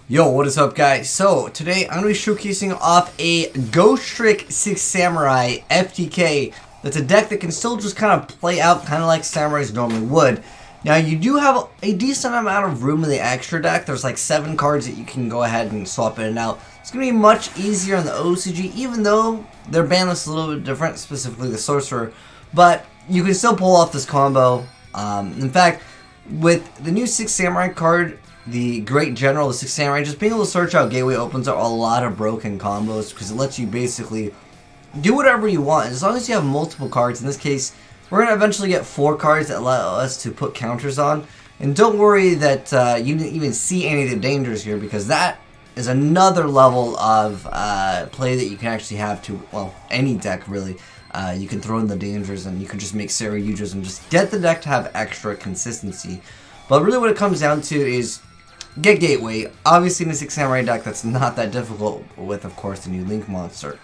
Yo, what is up guys? So today I'm going to be showcasing off a Ghotstrick 6 Samurai FTK. That's a deck that can still just kind of play out kind of like Samurais normally would. Now you do have a decent amount of room in the extra deck. There's like 7 cards that you can go ahead and swap in and out. It's going to be much easier on the OCG, even though their ban list is a little bit different, specifically the Sorcerer. But you can still pull off this combo. In fact, with the new 6 Samurai card, the Great General, the 6 Samurai, just being able to search out Gateway opens up a lot of broken combos because it lets you basically do whatever you want as long as you have multiple cards. In this case, we're going to eventually get 4 cards that allow us to put counters on. And don't worry that you didn't even see any of the dangers here, because that is another level of play that you can actually have to, well, any deck really. You can throw in the dangers and you can just make Saryujas and just get the deck to have extra consistency. But really what it comes down to is get Gateway. Obviously in the 6 Samurai deck that's not that difficult with, of course, the new Link monster.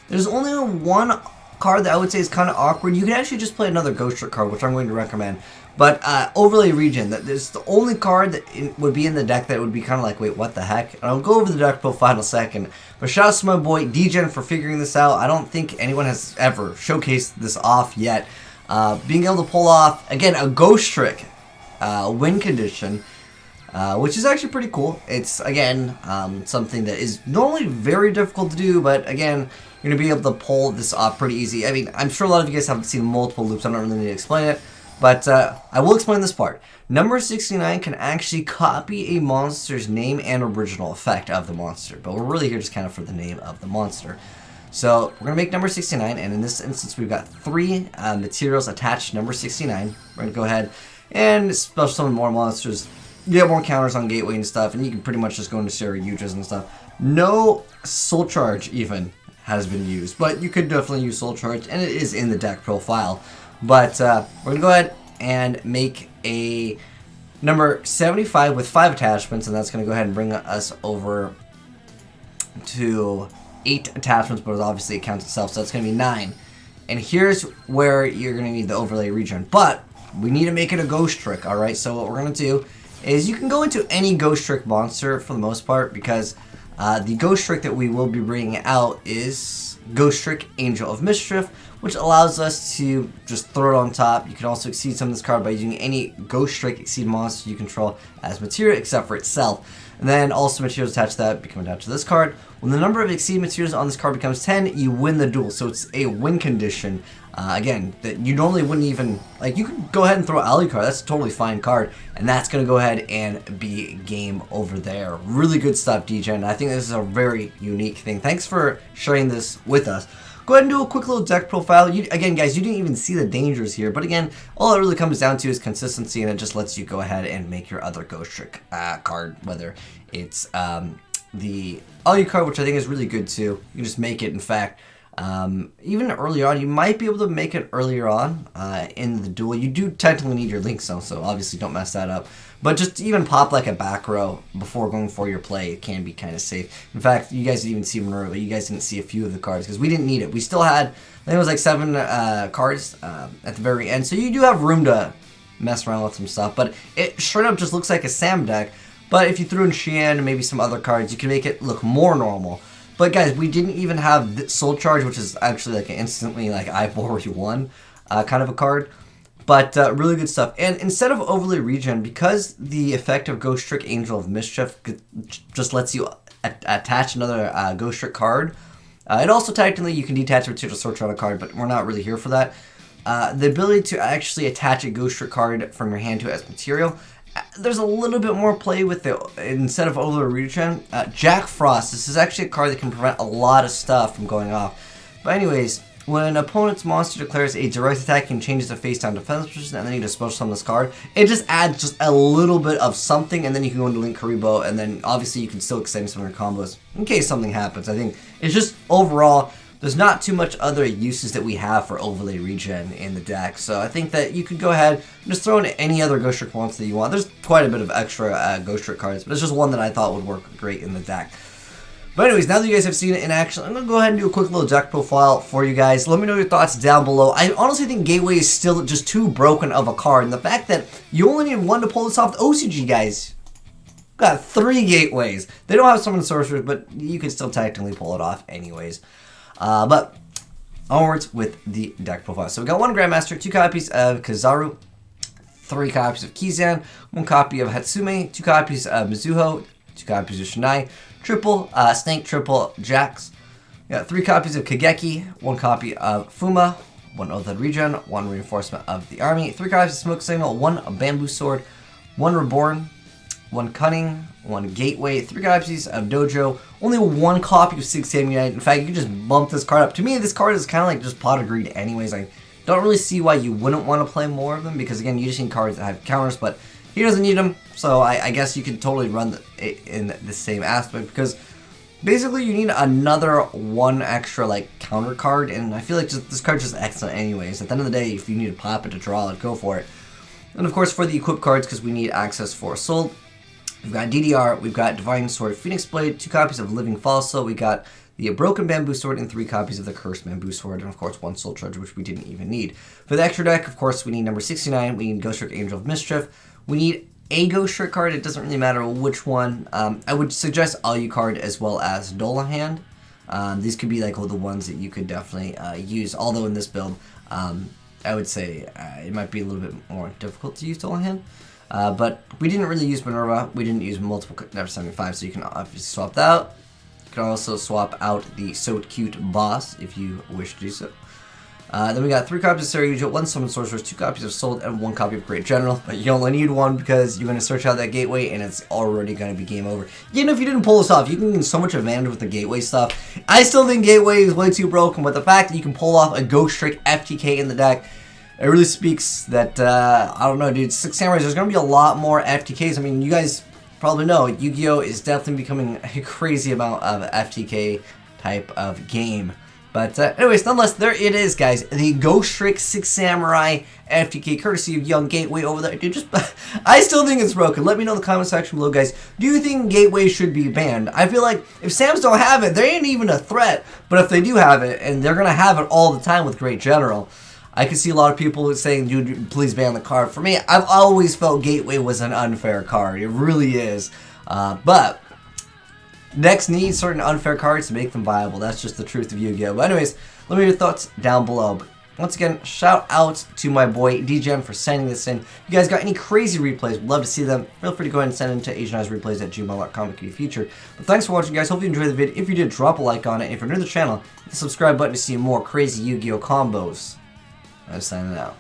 There's only one card that I would say is kind of awkward. You can actually just play another Ghotstrick card, which I'm going to recommend. But Overlay Region, that is the only card that would be in the deck that would be kind of like, wait, what the heck? And I'll go over the deck profile in a second. But shout out to my boy DGen for figuring this out. I don't think anyone has ever showcased this off yet. Being able to pull off, again, a Ghotstrick win condition, which is actually pretty cool. It's, again, something that is normally very difficult to do, but again, you're going to be able to pull this off pretty easy. I mean, I'm sure a lot of you guys have seen multiple loops. I don't really need to explain it, but I will explain this part. Number 69 can actually copy a monster's name and original effect of the monster, but we're really here just kind of for the name of the monster. So we're going to make number 69, and in this instance, we've got 3 materials attached to number 69. We're going to go ahead and special summon more monsters. You get more counters on Gateway and stuff, and you can pretty much just go into Saryujas and stuff. No Soul Charge even has been used, but you could definitely use Soul Charge, and it is in the deck profile. But we're going to go ahead and make a number 75 with 5 attachments, and that's going to go ahead and bring us over to 8 attachments, but obviously it counts itself, so that's going to be 9. And here's where you're going to need the Overlay Region, but we need to make it a Ghotstrick, alright? So what we're going to do is you can go into any Ghotstrick monster for the most part, because the Ghotstrick that we will be bringing out is Ghotstrick Angel of Mischief, which allows us to just throw it on top. You can also exceed some of this card by using any Ghotstrick exceed monster you control as material except for itself. And then also materials attached to that become attached to this card. When the number of exceed materials on this card becomes 10, you win the duel. So it's a win condition. Again, that you normally wouldn't even, like, you could go ahead and throw Alucard, that's a totally fine card, and that's going to go ahead and be game over there. Really good stuff, DGen. I think this is a very unique thing. Thanks for sharing this with us. Go ahead and do a quick little deck profile. Again, guys, you didn't even see the dangers here, but again, all it really comes down to is consistency, and it just lets you go ahead and make your other Ghotstrick card, whether it's the Alucard, which I think is really good too. You can just make it, in fact, even early on. You might be able to make it earlier on in the duel. You do technically need your Link Zone, so obviously don't mess that up. But just to even pop like a back row before going for your play, it can be kind of safe. In fact, you guys didn't even see Monroe, but you guys didn't see a few of the cards because we didn't need it. We still had, I think it was like 7 cards at the very end, so you do have room to mess around with some stuff. But it straight up just looks like a Sam deck. But if you threw in Xian and maybe some other cards, you can make it look more normal. But guys, we didn't even have Soul Charge, which is actually like an instantly like eyeball one kind of a card. But really good stuff. And instead of Overlay Region, because the effect of Ghotstrick Angel of Mischief just lets you attach another Ghotstrick card, it also technically you can detach it to search out a card, but we're not really here for that. The ability to actually attach a Ghotstrick card from your hand to it as material, there's a little bit more play with it. Instead of Overlay Region, Jack Frost. This is actually a card that can prevent a lot of stuff from going off. But anyways, when an opponent's monster declares a direct attack and changes the face-down defense position, and then you just special summon this card, it just adds just a little bit of something, and then you can go into Link Karibo, and then obviously you can still extend some of your combos in case something happens. I think it's just overall, there's not too much other uses that we have for Overlay Region in the deck, so I think that you could go ahead and just throw in any other Ghotstrick monster that you want. There's quite a bit of extra Ghotstrick cards, but it's just one that I thought would work great in the deck. But anyways, now that you guys have seen it in action, I'm going to go ahead and do a quick little deck profile for you guys. Let me know your thoughts down below. I honestly think Gateway is still just too broken of a card, and the fact that you only need 1 to pull this off the OCG, guys, got 3 gateways. They don't have summon sorcerers, but you can still technically pull it off anyways. But onwards with the deck profile. So we got 1 Grandmaster, 2 copies of Kizaru, 3 copies of Kizan, 1 copy of Hatsume, 2 copies of Mizuho, 2 copies of Shinai, triple Snake, triple Jax. We got 3 copies of Kageki, 1 copy of Fuma, 1 Oathhead Regen, 1 Reinforcement of the Army, 3 copies of Smoke Signal, 1 Bamboo Sword, 1 Reborn, 1 Cunning, 1 Gateway, 3 copies of Dojo, only 1 copy of 6 Unite. In fact, you can just bump this card up. To me, this card is kind of like just pot of greed anyways. I don't really see why you wouldn't want to play more of them, because again, you just need cards that have counters, but he doesn't need them, so I guess you could totally run it in the same aspect, because basically you need another 1 extra like counter card, and I feel like this card's just excellent anyways. At the end of the day, if you need to pop it to draw it, go for it. And of course for the equip cards, because we need access for Soul, we've got DDR, we've got Divine Sword, Phoenix Blade, 2 copies of Living Falso, we got the Broken Bamboo Sword, and 3 copies of the Cursed Bamboo Sword, and of course 1 Soul Treasure, which we didn't even need. For the extra deck, of course, we need number 69, we need Ghotstrick, Angel of Mischief, we need a Ghotstrick card, it doesn't really matter which one. I would suggest Alucard as well as Dolahand. These could be like the ones that you could definitely use, although in this build, I would say it might be a little bit more difficult to use Dolahand. But we didn't really use Minerva, we didn't use multiple Never 75, so you can obviously swap that out. You can also swap out the So Cute Boss if you wish to do so. Then we got 3 copies of Saryuja, 1 Summon Sorcerers, 2 copies of Soul, and 1 copy of Great General. But you only need 1 because you're going to search out that gateway and it's already going to be game over. Even if you didn't pull this off, you can get so much advantage with the gateway stuff. I still think gateway is way too broken, but the fact that you can pull off a Ghotstrick FTK in the deck, it really speaks that, I don't know, dude, 6 Samurais, there's going to be a lot more FTKs. I mean, you guys probably know, Yu-Gi-Oh! Is definitely becoming a crazy amount of FTK type of game. But anyways, nonetheless, there it is, guys. The Ghotstrick 6 Samurai FTK, courtesy of Young Gateway over there. Dude, I still think it's broken. Let me know in the comment section below, guys. Do you think Gateway should be banned? I feel like if Sams don't have it, they ain't even a threat. But if they do have it, and they're going to have it all the time with Great General, I can see a lot of people saying, dude, please ban the card. For me, I've always felt Gateway was an unfair card. It really is. But decks need certain unfair cards to make them viable. That's just the truth of Yu-Gi-Oh! But anyways, let me know your thoughts down below. But once again, shout out to my boy DGen for sending this in. If you guys got any crazy replays, we'd love to see them. Feel free to go ahead and send them to AzneyesReplays@gmail.com. It could be featured. But thanks for watching, guys. Hope you enjoyed the video. If you did, drop a like on it. If you're new to the channel, hit the subscribe button to see more crazy Yu-Gi-Oh! Combos. I'm signing out.